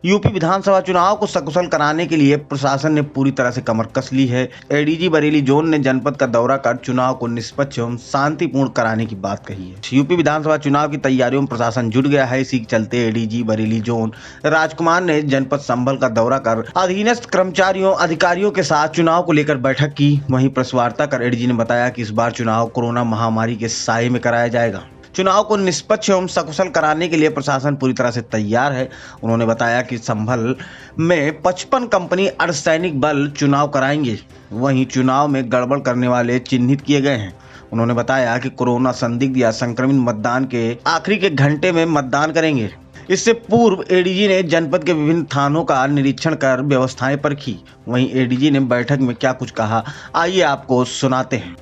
UP विधानसभा चुनाव को सकुशल कराने के लिए प्रशासन ने पूरी तरह से कमर कस ली है। एडीजी बरेली जोन ने जनपद का दौरा कर चुनाव को निष्पक्ष एवं शांतिपूर्ण कराने की बात कही है। यूपी विधानसभा चुनाव की तैयारियों में प्रशासन जुट गया है। इसी के चलते एडीजी बरेली जोन राजकुमार ने जनपद संभल का दौरा कर अधीनस्थ कर्मचारियों अधिकारियों के साथ चुनाव को लेकर बैठक की। वहीं प्रेस वार्ता कर एडीजी ने बताया कि इस बार चुनाव कोरोना महामारी के साए में कराया जाएगा। चुनाव को निष्पक्ष एवं सकुशल कराने के लिए प्रशासन पूरी तरह से तैयार है। उन्होंने बताया कि संभल में 55 कंपनी अर्धसैनिक बल चुनाव कराएंगे। वहीं चुनाव में गड़बड़ करने वाले चिन्हित किए गए हैं। उन्होंने बताया कि कोरोना संदिग्ध या संक्रमित मतदान के आखिरी के घंटे में मतदान करेंगे। इससे पूर्व एडीजी ने जनपद के विभिन्न थानों का निरीक्षण कर व्यवस्थाएं परखी। वहीं एडीजी ने बैठक में क्या कुछ कहा, आइए आपको सुनाते हैं।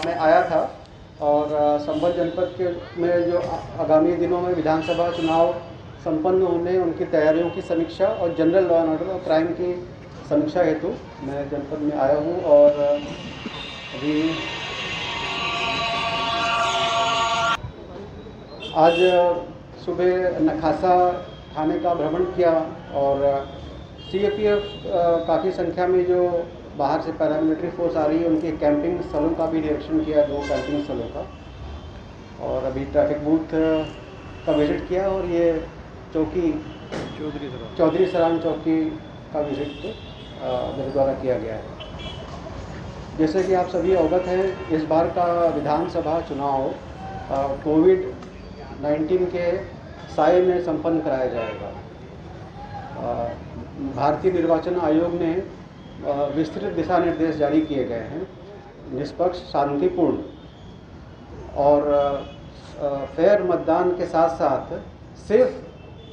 मैं आया था और संभल जनपद के में जो आगामी दिनों में विधानसभा चुनाव संपन्न होने उनकी तैयारियों की समीक्षा और जनरल लॉ एंड ऑर्डर और क्राइम की समीक्षा हेतु मैं जनपद में आया हूं। और अभी आज सुबह नखासा थाने का भ्रमण किया और सीएपीएफ काफ़ी संख्या में जो बाहर से पैरामिलिट्री फोर्स आ रही है उनके कैंपिंग स्थलों का भी निरीक्षण किया, 2 कैंपिंग स्थलों का। और अभी ट्रैफिक बूथ का विजिट किया और ये चौकी चौधरी सराम चौकी का विजिट मेरे द्वारा किया गया है। जैसे कि आप सभी अवगत हैं, इस बार का विधानसभा चुनाव कोविड-19 के साए में संपन्न कराया जाएगा। भारतीय निर्वाचन आयोग ने विस्तृत दिशा निर्देश जारी किए गए हैं। निष्पक्ष, शांतिपूर्ण और फेयर मतदान के साथ साथ सेफ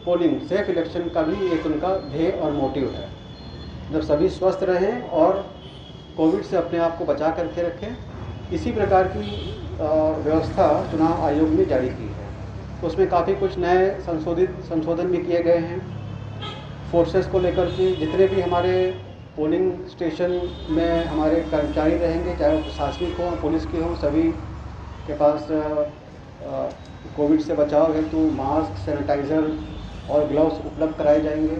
पोलिंग, सेफ इलेक्शन का भी एक उनका ध्येय और मोटिव है। जब सभी स्वस्थ रहें और कोविड से अपने आप को बचा करके रखें, इसी प्रकार की व्यवस्था चुनाव आयोग ने जारी की है। उसमें काफ़ी कुछ नए संशोधन भी किए गए हैं। फोर्सेस को लेकर के जितने भी हमारे पोलिंग स्टेशन में हमारे कर्मचारी रहेंगे, चाहे वो प्रशासनिक हों, पुलिस के हों, सभी के पास कोविड से बचाव हेतु मास्क, सैनिटाइज़र और ग्लव्स उपलब्ध कराए जाएंगे।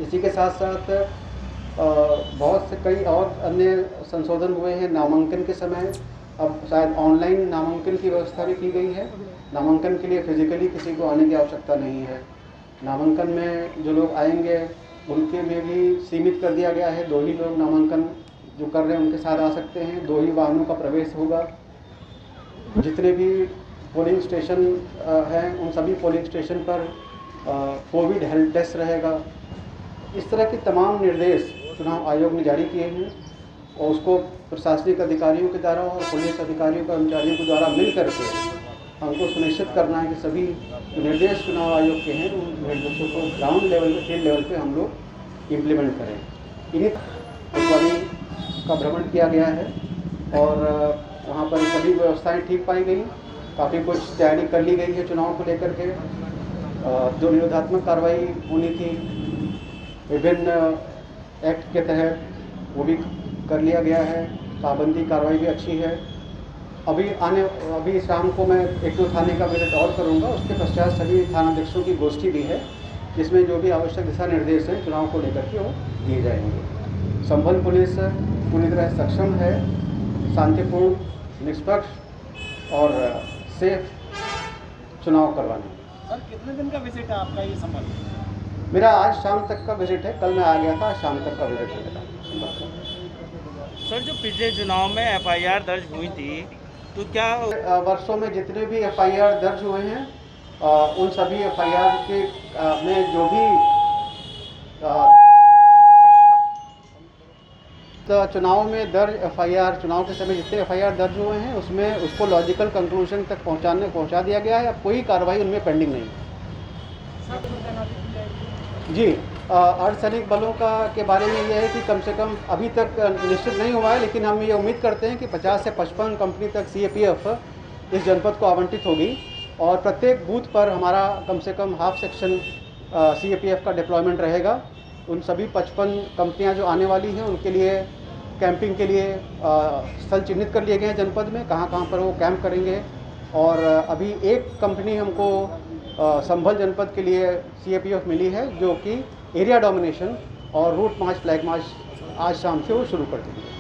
इसी के साथ साथ बहुत से कई और अन्य संशोधन हुए हैं। नामांकन के समय अब शायद ऑनलाइन नामांकन की व्यवस्था भी की गई है। नामांकन के लिए फिजिकली किसी को आने की आवश्यकता नहीं है। नामांकन में जो लोग आएंगे उनके में भी सीमित कर दिया गया है। 2 ही लोग नामांकन जो कर रहे हैं उनके साथ आ सकते हैं। 2 ही वाहनों का प्रवेश होगा। जितने भी पोलिंग स्टेशन हैं उन सभी पोलिंग स्टेशन पर कोविड हेल्प डेस्क रहेगा। इस तरह के तमाम निर्देश चुनाव आयोग ने जारी किए हैं और उसको प्रशासनिक अधिकारियों के द्वारा और पुलिस अधिकारियों कर्मचारियों के द्वारा मिल करके हमको सुनिश्चित करना है कि सभी जो निर्देश चुनाव आयोग के हैं उन निर्देशों को ग्राउंड लेवल पे, फील्ड लेवल पे हम लोग इम्प्लीमेंट करें। इन्हीं कोतवाली का भ्रमण किया गया है और वहाँ पर सभी व्यवस्थाएं ठीक पाई गई। काफ़ी कुछ तैयारी कर ली गई है चुनाव को लेकर के। जो निरोधात्मक कार्रवाई होनी थी विभिन्न एक्ट के तहत वो भी कर लिया गया है। पाबंदी कार्रवाई भी अच्छी है। अभी शाम को मैं 1-2 थाने का विजिट और करूंगा। उसके पश्चात सभी थानाध्यक्षों की गोष्ठी भी है जिसमें जो भी आवश्यक दिशा निर्देश हैं चुनाव को लेकर के वो दिए जाएंगे। संभल पुलिस पूरी तरह सक्षम है शांतिपूर्ण, निष्पक्ष और सेफ चुनाव करवाने। सर, कितने दिन का विजिट है आपका ये संभल? मेरा आज शाम तक का विजिट है। कल मैं आ गया था, शाम तक का विजिट है मेरा संभल का। सर, जो पिछले चुनाव में एफआईआर दर्ज हुई थी तो क्या वर्षों में जितने भी एफआईआर दर्ज हुए हैं उन सभी एफआईआर के में जो भी तो चुनाव में दर्ज एफआईआर, चुनाव के समय जितने एफआईआर दर्ज हुए हैं उसमें उसको लॉजिकल कंक्लूजन तक पहुंचा दिया गया है। अब कोई कार्रवाई उनमें पेंडिंग नहीं है। जी, अर्धसैनिक बलों के बारे में यह है कि कम से कम अभी तक निश्चित नहीं हुआ है, लेकिन हम ये उम्मीद करते हैं कि 50 से 55 कंपनी तक सीएपीएफ इस जनपद को आवंटित होगी और प्रत्येक बूथ पर हमारा कम से कम हाफ सेक्शन सीएपीएफ का डिप्लॉयमेंट रहेगा। उन सभी 55 कंपनियां जो आने वाली हैं उनके लिए कैंपिंग के लिए स्थल चिन्हित कर लिए गए हैं जनपद में, कहां पर वो कैंप करेंगे। और अभी एक कंपनी हमको संभल जनपद के लिए CAPF मिली है, जो कि एरिया डोमिनेशन और रूट मार्च फ्लैग मार्च आज शाम से वो शुरू कर देंगे।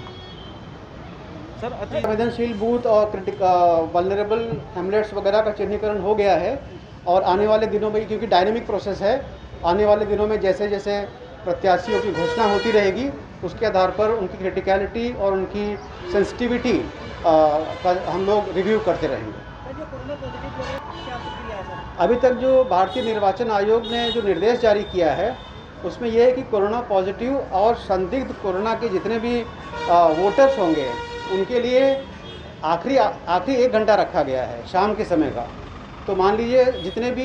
सर संवेदनशील बूथ और वल्नरेबल हैमलेट्स वगैरह का चिन्हीकरण हो गया है और आने वाले दिनों में, क्योंकि डायनेमिक प्रोसेस है, आने वाले दिनों में जैसे जैसे प्रत्याशियों की घोषणा होती रहेगी उसके आधार पर उनकी क्रिटिकलिटी और उनकी सेंसिटिविटी का हम लोग रिव्यू करते रहेंगे। अभी तक जो भारतीय निर्वाचन आयोग ने जो निर्देश जारी किया है उसमें यह है कि कोरोना पॉजिटिव और संदिग्ध कोरोना के जितने भी वोटर्स होंगे उनके लिए आखिरी 1 घंटा रखा गया है शाम के समय का। तो मान लीजिए जितने भी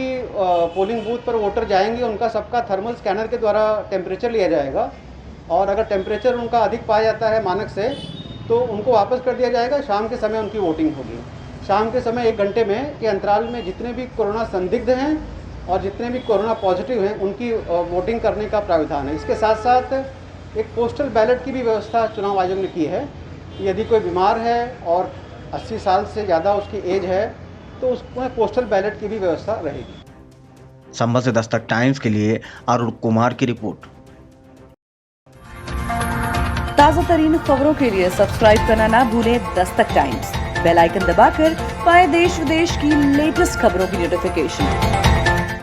पोलिंग बूथ पर वोटर जाएंगे उनका सबका थर्मल स्कैनर के द्वारा टेम्परेचर लिया जाएगा और अगर टेम्परेचर उनका अधिक पाया जाता है मानक से तो उनको वापस कर दिया जाएगा। शाम के समय उनकी वोटिंग होगी। शाम के समय 1 घंटे में के अंतराल में जितने भी कोरोना संदिग्ध हैं और जितने भी कोरोना पॉजिटिव हैं उनकी वोटिंग करने का प्राविधान है। इसके साथ साथ एक पोस्टल बैलेट की भी व्यवस्था चुनाव आयोग ने की है। यदि कोई बीमार है और 80 साल से ज़्यादा उसकी एज है तो उसमें पोस्टल बैलेट की भी व्यवस्था रहेगी। संभल से दस्तक टाइम्स के लिए अरुण कुमार की रिपोर्ट। ताज़ा तरीन खबरों के लिए सब्सक्राइब करना ना भूलें दस्तक टाइम्स। बेल आइकन दबाकर पाएं देश विदेश की लेटेस्ट खबरों की नोटिफिकेशन।